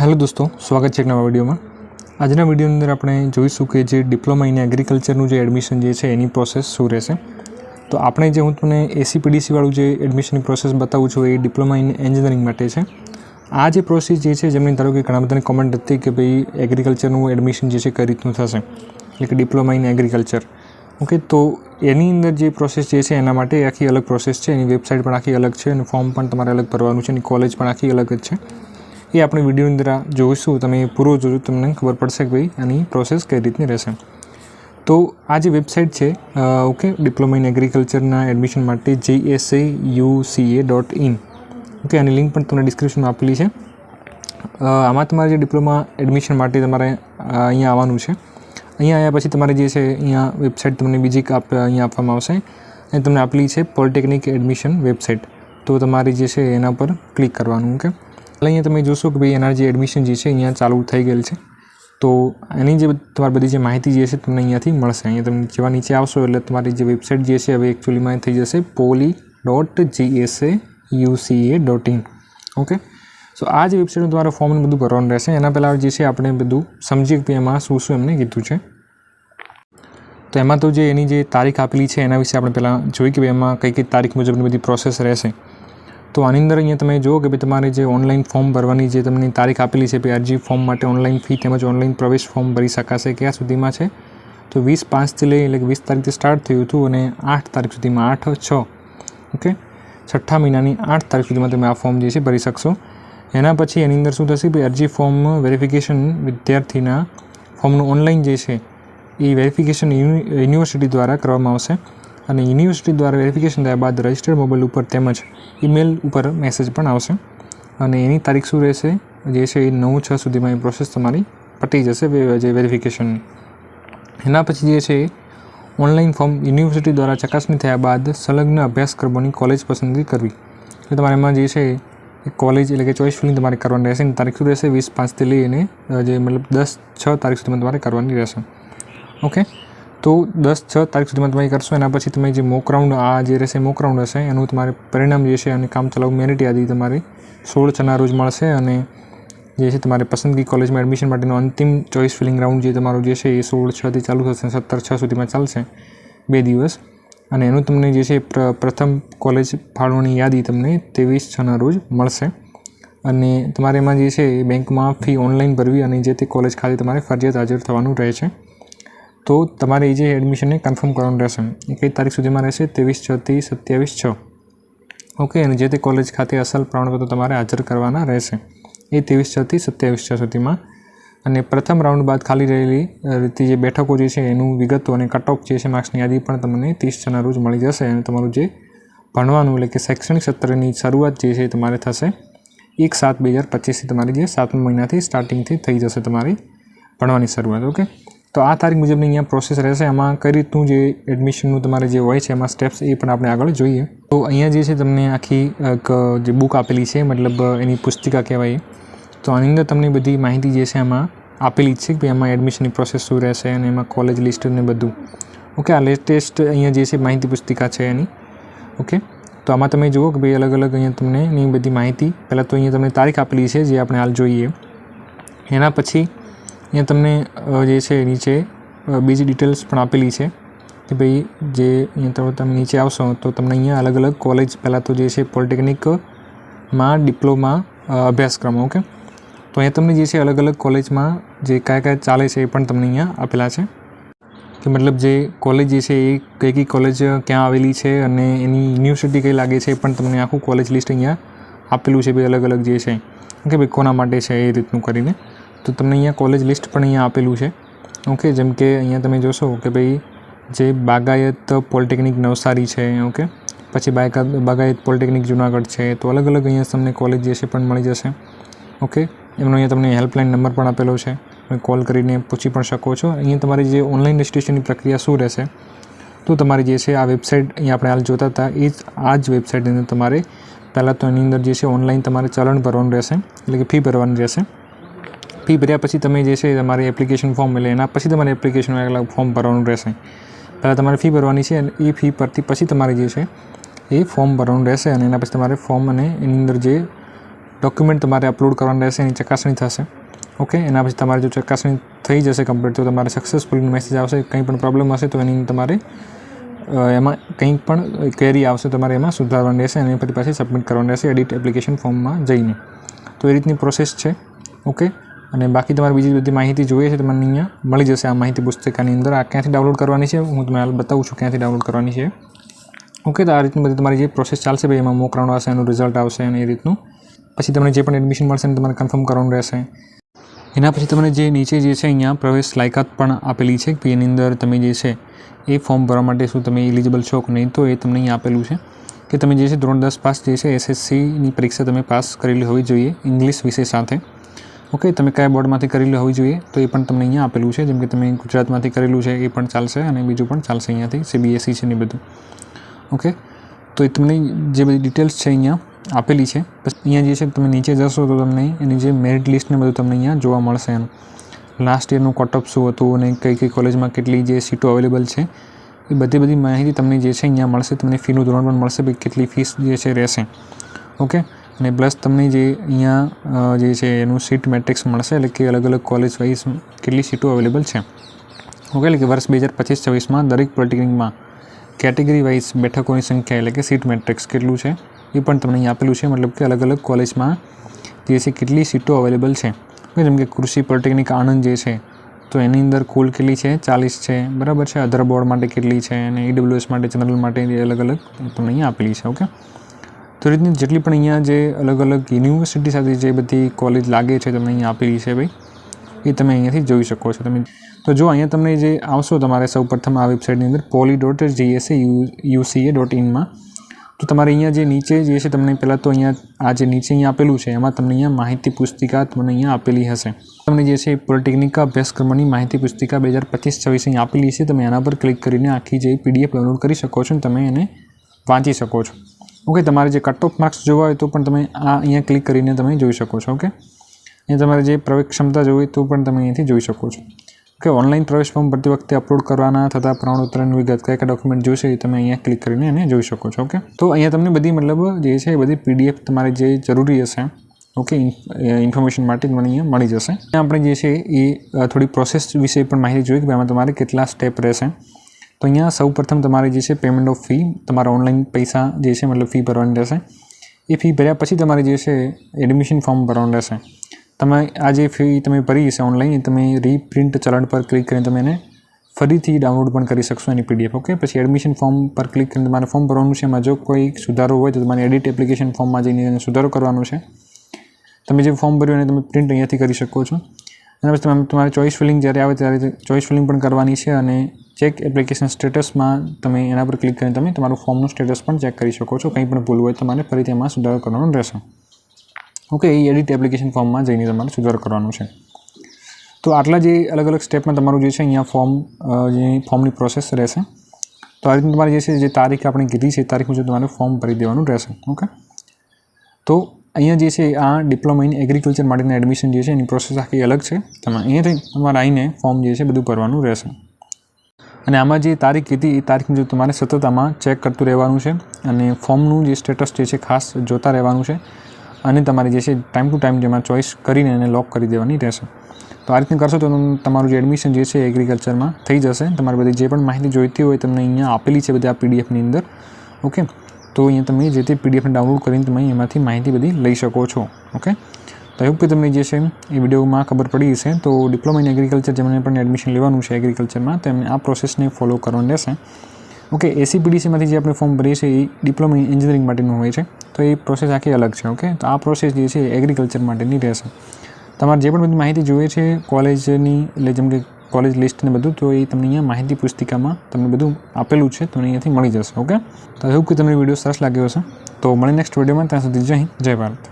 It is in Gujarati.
हेलो दोस्तों, स्वागत है एक नवा विडियो में। आजना विडियो अंदर આપણે જોઈશું કે જે ડિપ્લોમા ઇન એગ્રીકલ્ચરનું જે એડમિશન જે છે એની પ્રોસેસ શું રહેશે। તો આપણે જે હું તમને એસીપીડીસી વાળું જે એડમિશનની પ્રોસેસ બતાવું છું એ ડિપ્લોમા ઇન એન્જિનિયરિંગ માટે છે। આ જે પ્રોસેસ જે છે જેમની ધારો કે ઘણા બધાની કમેન્ટ હતી કે ભાઈ એગ્રીકલ્ચરનું એડમિશન જે છે કઈ રીતનું થશે, એટલે કે ડિપ્લોમા ઇન એગ્રીકલ્ચર। ઓકે, તો એની અંદર જે પ્રોસેસ જે છે એના માટે આખી અલગ પ્રોસેસ છે, એની વેબસાઇટ પણ આખી અલગ છે અને ફોર્મ પણ તમારે અલગ ભરવાનું છે, એની કોલેજ પણ આખી અલગ જ છે। ये अपने वीडियो अंदर जोईशुं, तमे पूरो जोजो तमने खबर पड़शे कि भाई आनी प्रोसेस कई रीतनी रहेशे। तो आ जे वेबसाइट है ओके डिप्लोमा इन एग्रीकल्चरना एडमिशन माटे JSAUCA.in ओके, आनी लिंक पण तमने डिस्क्रिप्शन में आपेली है। आमां तमारे जे डिप्लोमा एडमिशन माटे तमारे अहींया आववानुं छे। अहींया आव्या पछी तमारे जे छे अहींया वेबसाइट तमने बीजी अहींया आपवामां आवशे अने तमने आपेली छे पॉलिटेक्निक एडमिशन वेबसाइट। तो तमारे जे छे एना पर क्लिक करवानुं। ओके, अहींया तमे जोशो कि भाई एना जे एडमिशन जे छे अहींया चालू थई गयेल छे। तो एनी जे तमारी बधी जे माहिती जे छे तमने अहींयाथी मळशे। अहींया तमे जेवा नीचे आवशो एटले तमारी जे वेबसाइट जे छे हवे एक्चुअलीमां थई जशे poly.jsauca.in। ओके, सो आ जे वेबसाइट तमारे फॉर्म ने बधुं भरवानुं रहेशे। एना पहेला जे छे आपणे बधुं समजीए कि एमां शुं एमणे कीधुं छे। तो एमां तो जे एनी जे तारीख आपेली छे एना विषे आपणे पहेला जोईए कि एमां कई कई तारीख मुजबनी बधी प्रोसेस रहेशे। तो आनी अंदर अहींया तमे जुओ कि भाई तमारे जे ऑनलाइन फॉर्म भरवानी जे तमने तारीख आपेली छे, भाई अरजी फॉर्म माटे ऑनलाइन फी तेमज ऑनलाइन प्रवेश फॉर्म भरी शकाशे क्यां सुधीमां छे। तो 20/5 थी लई एटले के 20 तारीखथी स्टार्ट थयुं हतुं अने 8 तारीख सुधीमां 8/6 ओके छठ्ठा महीनानी 8 तारीख सुधीमां तमे आ फॉर्म जे छे भरी शकशो। एना पछी एनी अंदर शुं थशे, भाई अरजी फॉर्म वेरिफिकेशन विद्यार्थीना फॉर्मनुं ऑनलाइन जे छे ए वेरिफिकेशन युनिवर्सिटी द्वारा करवामां आवशे અને યુનિવર્સિટી દ્વારા વેરિફિકેશન થયા બાદ રજિસ્ટર્ડ મોબાઈલ ઉપર તેમજ ઈમેલ ઉપર મેસેજ પણ આવશે અને એની તારીખ શું રહેશે જે છે એ 9/6 સુધીમાં એ પ્રોસેસ તમારી પતી જશે જે વેરિફિકેશનની। એના પછી જે છે ઓનલાઈન ફોર્મ યુનિવર્સિટી દ્વારા ચકાસણી થયા બાદ સંલગ્ન અભ્યાસક્રમોની કોલેજ પસંદગી કરવી। એટલે તમારે એમાં જે છે કોલેજ એટલે કે ચોઇસ ફિલિંગ તમારે કરવાની રહેશે। એની તારીખ શું રહેશે 20/5થી લઈને જે મતલબ 10/6 તારીખ સુધીમાં તમારે કરવાની રહેશે। ઓકે, तो 10/6 तारीख सुधी में करशो। एना पछी तमे जे मोक राउंड आ जे रहेशे मोक राउंड हशे एनुं तमारे परिणाम जे छे अने काम चलाऊ मेरिट यादी तमारे 16/6 रोज मळशे अने जे छे तमारे पसंदगी कॉलेज में एडमिशन माटेनो अंतिम चॉइस फिलिंग राउंड जे तमारो जे छे ए 16/6 थी चालू थशे 17/6 सुधीमां चालशे 2 दिवस अने एनुं तमने जे छे प्रथम कॉलेज फाळवणी यादी तमने 23/6 रोज मळशे अने तमारे एमां जे छे बेंकमां फी ऑनलाइन भरवी अने जे ते कॉलेज खाते तमारे फरजियात हाजर थवानुं रहे छे। तो तमारे जे एडमिशन ने कन्फर्म करवानुं रहेशे। कई तारीख सुधीमां रहेशे 23/6 થી 27/6 ओके, अने जे ते कॉलेज खाते असल प्रमाणपत्र तमारे हाजर करवाना रहेशे ए 23/6 થી 27/6 सुधीमां। अने प्रथम राउंड बाद खाली रहेली रीति जे बेठको जे छे एनुं विगतो अने कट ऑफ जे छे मार्क्सनी यादी पण तमने 30/6 रोज मळी जशे अने तमारुं जे भणवानुं એટલે કે शैक्षणिक सत्रनी शरूआत जे छे तमारे थशे 1/7/2025 थी तमारी जे 7મા મહિનાથી स्टार्टिंग थी थई जशे तमारी भणवानी शरूआत। ओके, तो आ तारीख मुजबनी अहींया प्रोसेस रहेशे। आमां कई रीतनुं जे एडमिशननुं तमारे जे होय छे एमां स्टेप्स ए पण आपणे आगळ जोईए। तो अहींया जे छे तमने आखी एक जे बुक आपेली छे मतलब एनी पुस्तिका कहेवाय। तो आनी अंदर तमने बधी माहिती जे छे आमां आपेली छे कि आमां एडमिशननी प्रोसेस शुं रहेशे अने एमां कॉलेज लिस्ट ने बधुं। ओके, आ लेटेस्ट अहींया जे छे माहिती पुस्तिका छे एनी। ओके, तो आमां तमे जुओ कि भाई अलग अलग अहींया तमने एनी बधी माहिती पहेला तो अहींया तमने तारीख आपेली छे जे आपणे हाल जोईए। एना पछी अहींया तमने जे छे नीचे बीजी डिटेल्स पण आपेली छे कि भाई जे अहींया तमे नीचे आवशो तो तमने अहींया अलग अलग कॉलेज पहेला तो जे छे पॉलिटेक्निक मां डिप्लोमा अभ्यासक्रम। ओके, तो अहींया तमने जे छे अलग अलग कॉलेज मां जे क्या क्या चाले छे ए पण तमने अहींया आपेला छे कि मतलब जे कॉलेज जे छे ए कई कॉलेज क्यां आवेली छे अने एनी युनिवर्सिटी कई लागे छे पण तमने आखुं कॉलेज लिस्ट अहींया आपेलुं छे भाई अलग अलग जे छे कि भाई कोना माटे छे ए रीतनुं करीने। तो तमने अहींया कॉलेज लिस्ट पण अहींया आपेलुं छे। ओके, जेम के अहींया तमे जोशो कि भाई जे बागायत पॉलिटेक्निक नवसारी है। ओके, पछी बागायत पॉलिटेक्निक जूनागढ़ है। तो अलग अलग अहींया तमने कॉलेज जे छे पण मळी जशे। ओके, एमनो अहींया तमने हेल्पलाइन नंबर पण आपेलो छे, તમે कॉल करीने पूछी पण शको छो। अहींया तमारी जे ऑनलाइन रजिस्ट्रेशननी प्रक्रिया शुं रहेशे तो तमारी जे छे आ वेबसाइट अहींया आपणे हाल जोता हता ए ज आ ज वेबसाइटनी अंदर तमारे पहेला तो एनी अंदर जे छे ऑनलाइन तमारे चलन भरवानुं रहेशे એટલે કે ફી ભરવાની રહેશે। फी भर्या पछी तमे जे छे तमारे एप्लिकेशन फॉर्म એટલે એના પછી તમારે એપ્લિકેશન अलग फॉर्म भरવાનું રહેશે। પહેલાં તમારે ફી ભરવાની છે અને એ ફી પરથી પછી તમારે જે છે એ ફોર્મ ભરવાનું રહેશે અને એના પછી તમારે ફોર્મ અને એની અંદર જે ડોક્યુમેન્ટ તમારે અપલોડ કરવાના રહેશે, એની ચકાસણી થશે. ઓકે, એના પછી તમારે જો ચકાસણી થઈ જશે કમ્પ્લીટ તો તમારે સક્સેસફુલ મેસેજ આવશે. કંઈ પણ પ્રોબ્લેમ હશે તો એની તમારે એમાં કંઈ પણ ક્વેરી આવશે તમારે એમાં સુધારવાની રહેશે અને પછી પાછી સબમિટ કરવાની રહેશે એડિટ એપ્લિકેશન ફોર્મમાં જઈને. તો એ રીતની પ્રોસેસ છે. ઓકે, અને બાકી તમારે બીજી બધી માહિતી જોઈએ છે તમને અહીંયા મળી જશે આ માહિતી પુસ્તિકાની અંદર. આ ક્યાંથી ડાઉનલોડ કરવાની છે હું તમને હાલ બતાવું છું ક્યાંથી ડાઉનલોડ કરવાની છે. ઓકે, તો આ રીતની બધી તમારી જે પ્રોસેસ ચાલશે ભાઈ, એમાં મોક રાઉન્ડ આવશે, એનું રિઝલ્ટ આવશે અને એ રીતનું પછી તમને જે પણ એડમિશન મળશે ને તમારે કન્ફર્મ કરવાનું રહેશે. એના પછી તમને જે નીચે જે છે અહીંયા પ્રવેશ લાયકાત પણ આપેલી છે કે એની અંદર તમે જે છે એ ફોર્મ ભરવા માટે શું તમે એલિજિબલ છો કે નહીં, તો એ તમને અહીંયા આપેલું છે કે તમે જે છે ધોરણ 10 પાસ જે છે SSCની પરીક્ષા તમે પાસ કરેલી હોવી જોઈએ ઇંગ્લિશ વિષય સાથે. ઓકે, તમે કયા બોર્ડમાંથી કરેલું હોવી જોઈએ તો એ પણ તમને અહીંયા આપેલું છે. જેમ કે તમે ગુજરાતમાંથી કરેલું છે એ પણ ચાલશે અને બીજું પણ ચાલશે અહીંયાથી CBSE છે ને બધું. ઓકે, તો એ તમને જે બધી ડિટેલ્સ છે અહીંયા આપેલી છે. પછી અહીંયા જે છે તમે નીચે જશો તો તમને એની જે મેરિટ લિસ્ટ ને બધું તમને અહીંયા જોવા મળશે. એમ લાસ્ટ યરનું કટ ઓફ શું હતું અને કઈ કઈ કોલેજમાં કેટલી જે સીટો અવેલેબલ છે એ બધી માહિતી તમને જે છે અહીંયા મળશે. તમને ફીનું ધોરણ પણ મળશે ભાઈ, કેટલી ફીસ જે છે રહેશે. ઓકે, અને પ્લસ તમને જે અહીંયા જે છે એનું સીટ મેટ્રિક્સ મળશે, એટલે કે અલગ અલગ કોલેજ વાઇઝ કેટલી સીટો અવેલેબલ છે. ઓકે, એટલે કે વર્ષ 2025-26માં દરેક પોલિટેકનિકમાં કેટેગરી વાઇઝ બેઠકોની સંખ્યા એટલે કે સીટ મેટ્રિક્સ કેટલું છે એ પણ તમને અહીં આપેલું છે. મતલબ કે અલગ અલગ કોલેજમાં જે છે કેટલી સીટો અવેલેબલ છે. જેમ કે કૃષિ પોલિટેકનિક આણંદ જે છે તો એની અંદર કુલ કેટલી છે 40 છે, બરાબર છે. અધર બોર્ડ માટે કેટલી છે અને EWS માટે જનરલ માટે અલગ અલગ તમને અહીંયા આપેલી છે. ઓકે, તો રીતની જેટલી પણ અહીંયા જે અલગ અલગ યુનિવર્સિટી સાથે જે બધી કોલેજ લાગે છે તમને અહીંયા આપેલી છે ભાઈ, એ તમે અહીંયાથી જોઈ શકો છો તમે. તો જો અહીંયા તમને જે આવશો તમારે સૌ પ્રથમ આ વેબસાઇટની અંદર poly.gsa.uca.in તો તમારે અહીંયા જે નીચે જે છે તમને પહેલાં તો અહીંયા આ જે નીચે અહીંયા આપેલું છે એમાં તમને અહીંયા માહિતી પુસ્તિકા તમને અહીંયા આપેલી હશે. તમને જે છે પોલિટેકનિક અભ્યાસક્રમની માહિતી પુસ્તિકા 2025-26 અહીંયા આપેલી છે. તમે એના પર ક્લિક કરીને આખી જે PDF ડાઉનલોડ કરી શકો છો અને તમે એને વાંચી શકો છો. ઓકે, તમારે જે કટ ઓફ માર્ક્સ જોવા હોય તો પણ તમે આ અહીંયા ક્લિક કરીને તમે જોઈ શકો છો. ઓકે, અહીંયા તમારે જે પ્રવેશ ક્ષમતા જોવી તો પણ તમે અહીંયાથી જોઈ શકો છો. ઓકે, ઓનલાઈન પ્રવેશ ફોર્મ ભરતી વખતે અપલોડ કરવાના થતા પ્રમાણપત્રની વિગત કયા ડોક્યુમેન્ટ જોઈશે એ તમે અહીંયા ક્લિક કરીને એને જોઈ શકો છો. ઓકે, તો અહીંયા તમને બધી મતલબ જે છે એ બધી PDF તમારે જે જરૂરી હશે ઓકે ઇન્ફોર્મેશન માટે મને અહીંયા મળી જશે. આપણે જે છે એ થોડી પ્રોસેસ વિશે પણ માહિતી જોઈએ કે આમાં તમારે કેટલા સ્ટેપ રહેશે. તો અહીંયા સૌપ્રથમ તમારે જે છે પેમેન્ટ ઓફ ફી, તમારા ઓનલાઈન પૈસા જે છે મતલબ ફી ભરવાની રહેશે. એ ફી ભર્યા પછી તમારે જે છે એડમિશન ફોર્મ ભરવાનું રહેશે. તમે આ જે ફી તમે ભરી છે ઓનલાઈન એ તમે રીપ્રિન્ટ ચલણ પર ક્લિક કરીને તમે એને ફરીથી ડાઉનલોડ પણ કરી શકશો એની PDF. ઓકે, પછી એડમિશન ફોર્મ પર ક્લિક કરીને તમારે ફોર્મ ભરવાનું છે. એમાં જો કોઈ સુધારો હોય તો તમારે એડિટ એપ્લિકેશન ફોર્મમાં જઈને એને સુધારો કરવાનો છે. તમે જે ફોર્મ ભર્યું એને તમે પ્રિન્ટ અહીંયાથી કરી શકો છો. એના પછી તમારે ચોઇસ ફિલિંગ જ્યારે આવે ત્યારે ચોઇસ ફિલિંગ પણ કરવાની છે અને ચેક એપ્લિકેશન સ્ટેટસમાં તમે એના પર ક્લિક કરીને તમે તમારું ફોર્મનું સ્ટેટસ પણ ચેક કરી શકો છો. કંઈ પણ ભૂલ હોય તમારે ફરીથી એમાં સુધારો કરવાનો રહેશે. ઓકે, એ એડિટ એપ્લિકેશન ફોર્મમાં જઈને તમારે સુધારો કરવાનું છે. તો આટલા જે અલગ અલગ સ્ટેપમાં તમારું જે છે અહીંયા ફોર્મની પ્રોસેસ રહેશે. તો આ રીતે તમારે જે છે જે તારીખ આપણે કીધી છે એ તારીખ મુજબ તમારે ફોર્મ ભરી દેવાનું રહેશે. ઓકે, તો અહીંયા જે છે આ ડિપ્લોમા ઇન એગ્રીકલ્ચર માટેના એડમિશન જે છે એની પ્રોસેસ આખી અલગ છે. તમે અહીંયાથી તમારે આવીને ફોર્મ જે છે બધું ભરવાનું રહેશે. અને આમાં જે તારીખ કીધી એ તારીખ મુજબ તમારે સતત આમાં ચેક કરતું રહેવાનું છે અને ફોર્મનું જે સ્ટેટસ જે છે ખાસ જોતા રહેવાનું છે અને તમારે જે છે ટાઈમ ટુ ટાઈમ જેમાં ચોઇસ કરીને એને લોક કરી દેવાની રહેશે. તો આ રીતે કરશો તો તમારું જે એડમિશન જે છે એગ્રીકલ્ચરમાં થઈ જશે. તમારે બધી જે પણ માહિતી જોઈતી હોય તમને અહીંયા આપેલી છે બધી આ PDFની અંદર. ઓકે, તો અહીંયા તમે જે તે PDFને ડાઉનલોડ કરીને તમે એમાંથી માહિતી બધી લઈ શકો છો. ઓકે, તો એવું કે તમને જે છે એ વિડીયોમાં ખબર પડી હશે. તો ડિપ્લોમા ઇન એગ્રીકલ્ચર જેમને પણ એડમિશન લેવાનું છે એગ્રીકલ્ચરમાં તો એમને આ પ્રોસેસને ફોલો કરવાની રહેશે. ઓકે, ACPDCમાંથી જે આપણે ફોર્મ ભરીએ છીએ એ ડિપ્લોમા ઇન એન્જિનિયરિંગ માટેનું હોય છે. તો એ પ્રોસેસ આખી અલગ છે. ઓકે, તો આ પ્રોસેસ જે છે એગ્રીકલ્ચર માટેની રહેશે. તમારે જે પણ બધી માહિતી જોઈએ છે કોલેજની એટલે જેમ કે કોલેજ લિસ્ટ ને બધું તો એ તમને અહીંયા માહિતી પુસ્તિકામાં તમને બધું આપેલું છે તમને અહીંયાથી મળી જશે. ઓકે, તો એવું કે તમને વિડીયો સરસ લાગ્યો હશે. તો મળે નેક્સ્ટ વિડીયોમાં. ત્યાં સુધી જય હિન્દ, જય ભારત.